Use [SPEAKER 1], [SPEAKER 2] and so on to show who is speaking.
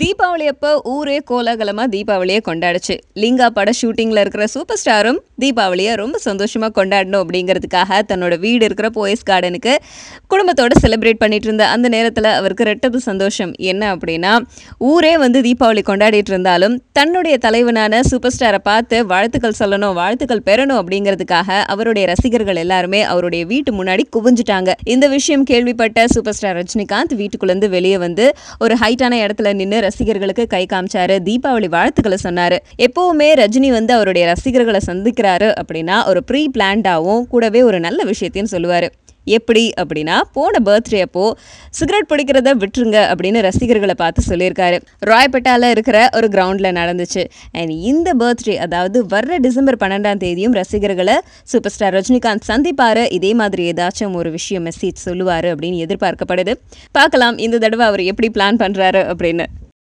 [SPEAKER 1] தீபாவளி அப்போ ஊரே கோலாகலமா தீபாவளியை கொண்டாடுச்சு. லிங்கா பட ஷூட்டிங்ல இருக்கிற சூப்பர் ஸ்டாரும் தீபாவளியை ரொம்ப சந்தோஷமா கொண்டாடணும் அப்படிங்கிறதுக்காக தன்னோட வீடு இருக்கிற போயஸ் கார்டனுக்கு குடும்பத்தோட செலிப்ரேட் பண்ணிட்டு இருந்த அந்த நேரத்தில் அவருக்கு ரெட்டப்பு சந்தோஷம். என்ன அப்படின்னா, ஊரே வந்து தீபாவளி கொண்டாடிட்டு இருந்தாலும் தன்னுடைய தலைவனான சூப்பர் ஸ்டாரை பார்த்து வாழ்த்துக்கள் சொல்லணும், வாழ்த்துக்கள் பெறணும் அப்படிங்கிறதுக்காக அவருடைய ரசிகர்கள் எல்லாருமே அவருடைய வீட்டு முன்னாடி குவிஞ்சிட்டாங்க. இந்த விஷயம் கேள்விப்பட்ட சூப்பர் ஸ்டார் ரஜினிகாந்த் வீட்டுக்குள்ளேருந்து வெளியே வந்து ஒரு ஹைட்டான இடத்துல நின்று ரசிகர்களுக்கு கை காமிச்சாரு, தீபாவளி வாழ்த்துக்களை சொன்னாரு. எப்பவுமே ரஜினி வந்து அவருடைய ரசிகர்களை சந்திக்கிறாரு அப்படின்னா ஒரு ப்ரீ பிளான்டாவும் கூடவே ஒரு நல்ல விஷயத்தையும் சொல்லுவாரு. எப்படி அப்படின்னா, போன பர்த்டே அப்போ சிகரெட் பிடிக்கிறத விட்டுருங்க அப்படின்னு ரசிகர்களை பார்த்து சொல்லியிருக்காரு. ராயப்பேட்டால இருக்கிற ஒரு கிரவுண்டில் நடந்துச்சு. அண்ட் இந்த பர்த்டே, அதாவது வர்ற டிசம்பர் 12 ரசிகர்களை சூப்பர் ஸ்டார் ரஜினிகாந்த் சந்திப்பாரு. இதே மாதிரி ஏதாச்சும் ஒரு விஷயம் மெசேஜ் சொல்லுவாரு அப்படின்னு எதிர்பார்க்கப்படுது. பார்க்கலாம் இந்த தடவை அவர் எப்படி பிளான் பண்றாரு அப்படின்னு.